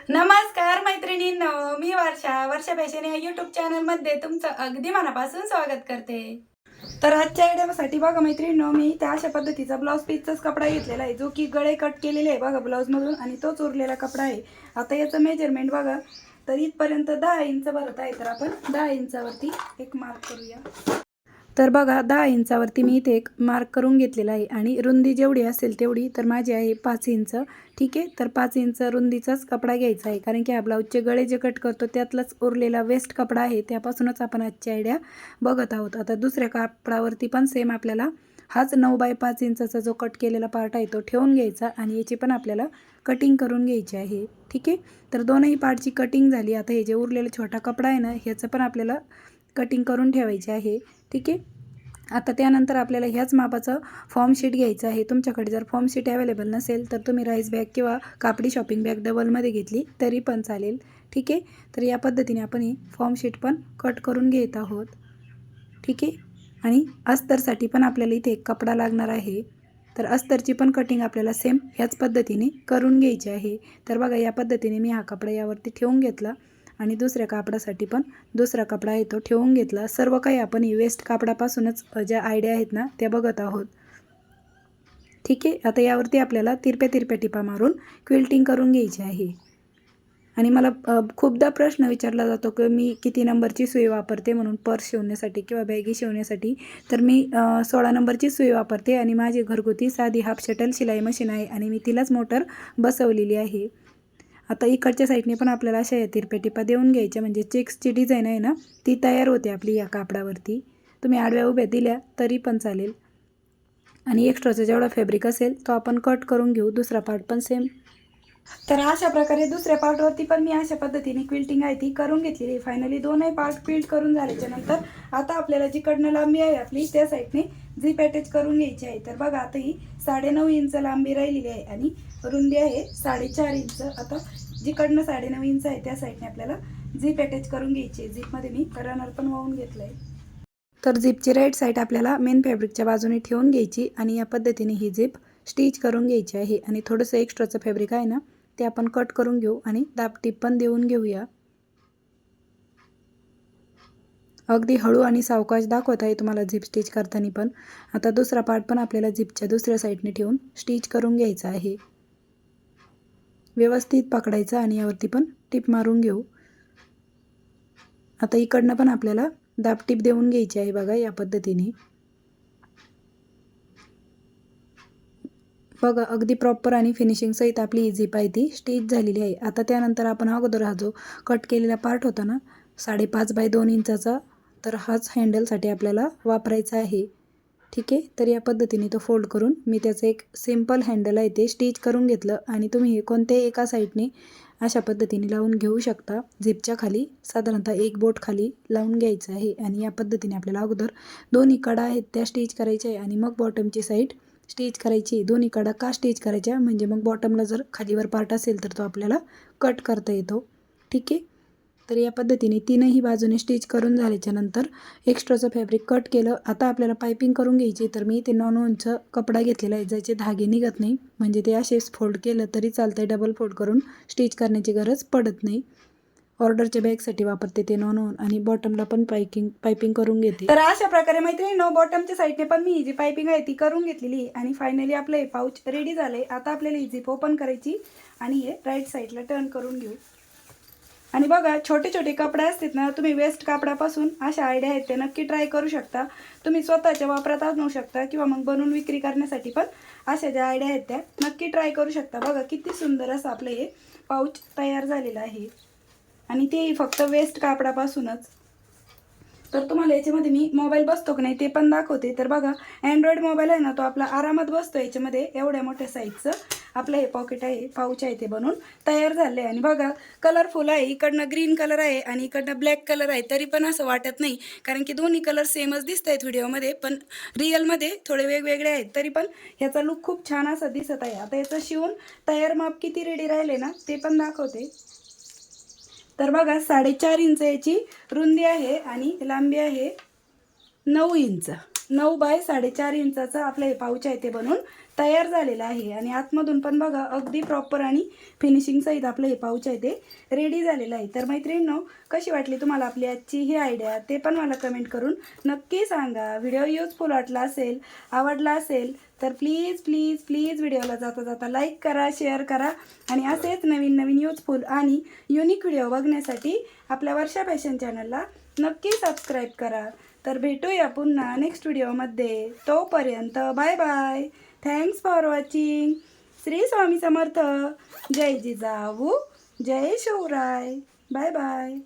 नमस्कार मैत्रिणींनो, मी वर्षा फॅशन या यूट्यूब चॅनलमध्ये तुमचं अगदी मनापासून स्वागत करते. तर आजच्या व्हिडिओसाठी बघा मैत्रिणींनो, मी त्या अशा पद्धतीचा ब्लाऊज पीसचाच कपडा घेतलेला आहे, जो की गळे कट केलेले आहे बघा ब्लाऊजमधून, आणि तोच उरलेला कपडा आहे. आता याचं मेजरमेंट बघा, तर इथपर्यंत 10 इंच भरत आहे. तर आपण 10 इंचावरती एक मार्क करूया. तर बघा 10 इंचावरती मी इथे एक मार्क करून घेतलेला आहे, आणि रुंदी जेवढी असेल तेवढी तर माझी आहे 5 इंच. ठीक आहे, तर 5 इंच रुंदीचाच कपडा घ्यायचा आहे, कारण की हा ब्लाऊजचे गळे जे कट करतो त्यातलाच उरलेला वेस्ट कपडा आहे, त्यापासूनच आपण आजची आयडिया बघत आहोत. आता दुसऱ्या कापडावरती पण सेम आपल्याला हाच 9 बाय 5 इंचाचा जो कट केलेला पार्ट आहे तो ठेवून घ्यायचा, आणि याची पण आपल्याला कटिंग करून घ्यायची आहे. ठीक आहे, तर दोनही पार्टची कटिंग झाली. आता हे जे उरलेला छोटा कपडा आहे ना, ह्याचं पण आपल्याला कटिंग करून ठेवायचे आहे. ठीक आहे, आता त्यानंतर आपल्याला ह्याच मापाचं फॉर्म शीट घ्यायचं आहे. तुमच्याकडे जर फॉर्म शीट अवेलेबल नसेल तर तुम्ही राईस बॅग किंवा कापडी शॉपिंग बॅग डबलमध्ये घेतली तरी पण चालेल. ठीक आहे, तर या पद्धतीने आपण ही फॉर्म शीट पण कट करून घेत आहोत. ठीक आहे, आणि अस्तरसाठी पण आपल्याला इथे एक कपडा लागणार आहे, तर अस्तरची पण कटिंग आपल्याला सेम ह्याच पद्धतीने करून घ्यायची आहे. तर बघा या पद्धतीने मी हा कपडा यावरती ठेवून घेतला, आणि दुसऱ्या कापडासाठी पण दुसरा कपडा आहे तो ठेवून घेतला. सर्व काही आपण ही वेस्ट कापडापासूनच ज्या आयडिया आहेत ना त्या बघत आहोत. ठीक आहे, आता यावरती आपल्याला तिरप्या टिपा मारून क्विल्टिंग करून घ्यायची आहे. आणि मला खूपदा प्रश्न विचारला जातो की मी किती नंबरची सुई वापरते म्हणून पर्स शिवण्यासाठी किंवा बॅगी शिवण्यासाठी. तर मी 16 नंबरची सुई वापरते, आणि माझी घरगुती साधी हाफ शटल शिलाई मशीन आहे, आणि मी तिलाच मोटर बसवलेली आहे. आता इकडच्या साईडने पण आपल्याला अशा या तिरप्या टिपा देऊन घ्यायच्या, म्हणजे चेक्सची डिझाईन आहे ना ती तयार होते आपली या कापडावरती. तुम्ही आडव्या उभ्या दिल्या तरी पण चालेल. आणि एक्स्ट्राचा जेवढा फॅब्रिक असेल तो आपण कट करून घेऊ. दुसरा पार्ट पण सेम. तर अशा प्रकारे दुसऱ्या पार्टवरती पण मी अशा पद्धतीने क्विल्टिंग आहे ती करून घेतलेली आहे. फायनली दोनही पार्ट क्विल्ट करून झाल्याच्या नंतर आता आपल्याला जिकडनं लांबी आहे आपली त्या साईडने झिप अटॅच करून घ्यायची आहे. तर बघा आता ही 9.5 इंच लांबी राहिलेली आहे, आणि रुंदी आहे 4.5 इंच. आता जिकडनं 9.5 इंच आहे त्या साईडने आपल्याला झिप अटॅच करून घ्यायची आहे. झिपमध्ये मी रनर पण वाहून घेतलं आहे. तर झिपची राईट साईड आपल्याला मेन फॅब्रिकच्या बाजूने ठेवून घ्यायची, आणि या पद्धतीने ही झिप स्टिच करून घ्यायची आहे. आणि थोडंसं एक्स्ट्राचं फॅब्रिक आहे ना ते आपण कट करून घेऊ, आणि दाबटीप पण देऊन घेऊया. अगदी हळू आणि सावकाश दाखवत आहे तुम्हाला झिप स्टिच करताना पण. आता दुसरा पार्ट पण आपल्याला झिपच्या दुसऱ्या साईडने ठेवून स्टिच करून घ्यायचा आहे. व्यवस्थित पकडायचं आणि यावरती पण टिप मारून घेऊ. आता इकडनं पण आपल्याला दाबटीप देऊन घ्यायची आहे बघा या पद्धतीने. बघा अगदी प्रॉपर आणि फिनिशिंग सहित आपली ही झिप आहे ती स्टिच झालेली आहे. आता त्यानंतर आपण अगोदर हा जो कट केलेला पार्ट होता ना 5.5 बाय 2 इंचाचा, तर हाच हँडलसाठी आपल्याला वापरायचा आहे. ठीक आहे, तर या पद्धतीने तो फोल्ड करून मी त्याचं एक सिम्पल हँडल आहे ते स्टिच करून घेतलं, आणि तुम्ही हे कोणत्याही एका साईडने अशा पद्धतीने लावून घेऊ शकता. झिपच्या खाली साधारणतः एक बोट खाली लावून घ्यायचं आहे, आणि या पद्धतीने आपल्याला अगोदर दोन्ही कडा आहेत त्या स्टिच करायच्या आहे, आणि मग बॉटमची साईड स्टिच करायची. दोन्ही कडा का स्टिच करायच्या, म्हणजे मग बॉटमला जर खालीवर पार्ट असेल तर तो आपल्याला कट करता येतो. ठीक आहे, तर या पद्धतीने तीनही बाजूने स्टिच करून झाल्याच्या नंतर एक्स्ट्राचं फॅब्रिक कट केलं. आता आपल्याला पायपिंग करून घ्यायची. तर मी ते नॉनचा कपडा घेतलेला आहे ज्याचे धागे निघत नाही, म्हणजे ते असेच फोल्ड केलं तरी चालतंय, डबल फोल्ड करून स्टिच करण्याची गरज पडत नाही. ऑर्डरच्या बॅगसाठी वापरते ते नॉन, आणि बॉटमला पण पायपिंग करून घेते. तर अशा प्रकारे मैत्रिणींनो बॉटमच्या साईडने पण मी जी पायपिंग आहे ती करून घेतलेली आहे, आणि फायनली आपलं हे पाऊच रेडी झालंय. आता आपल्याला ही झिप ओपन करायची, आणि हे राईट साईडला टर्न करून घेऊ. आणि बघा छोटे छोटे कपडे असतात ना, तुम्ही वेस्ट कापडापासून अशा आयडिया आहेत ते नक्की ट्राय करू शकता. तुम्ही स्वतःच्या वापरात आणू शकता, किंवा मग बनवून विक्री करण्यासाठी पण अशा ज्या आयडिया आहेत त्या नक्की ट्राय करू शकता. बघा किती सुंदर असं आपलं हे पाऊच तयार झालेलं आहे, आणि ते फक्त वेस्ट कापडापासूनच. तर तुम्हाला याच्यामध्ये मी मोबाईल बसतो की नाही ते पण दाखवते. तर बघा अँड्रॉइड मोबाईल आहे ना तो आपला आरामात बसतो याच्यामध्ये. एवढ्या मोठ्या साईजचं आपलं हे पॉकेट आहे, पाऊच आहे ते बनवून तयार झाले. आणि बघा कलरफुल आहे, इकडनं ग्रीन कलर आहे आणि इकडनं ब्लॅक कलर आहे, तरी पण असं वाटत नाही, कारण की दोन्ही कलर सेमच दिसत आहेत व्हिडिओमध्ये, पण रिअलमध्ये थोडे वेगवेगळे आहेत. तरी पण ह्याचा लुक खूप छान असा दिसत आहे. आता याचं शिवून तयार माप किती रेडी राहिले ना ते पण दाखवते. तर बघा 4.5 इंच याची रुंदी आहे, आणि लांबी आहे 9 इंच. 9 बाय 4.5 इंचाचं आपलं हे पाऊच आहे ते बनून तयार झालेलं आहे. आणि आतमधून पण बघा अगदी प्रॉपर आणि फिनिशिंग सहित आपलं हे पाऊच आहे ते रेडी झालेलं आहे. तर मैत्रिणींनो, कशी वाटली तुम्हाला आपली आजची ही आयडिया ते पण मला कमेंट करून नक्की सांगा. व्हिडिओ युजफुल वाटला असेल, आवडला असेल तर प्लीज प्लीज प्लीज व्हिडिओला जाता जाता लाईक करा, शेअर करा आणि असेच नवीन नवीन युजफुल आणि युनिक व्हिडिओ बघण्यासाठी आपल्या वर्षा फॅशन चॅनलला नक्की सबस्क्राईब करा. तर भेटूया पुन्हा नेक्स्ट व्हिडिओमध्ये. तोपर्यंत bye bye. Thanks for watching. Shri Swami Samarth. जय जिजाऊ, जय शिवराय. Bye bye.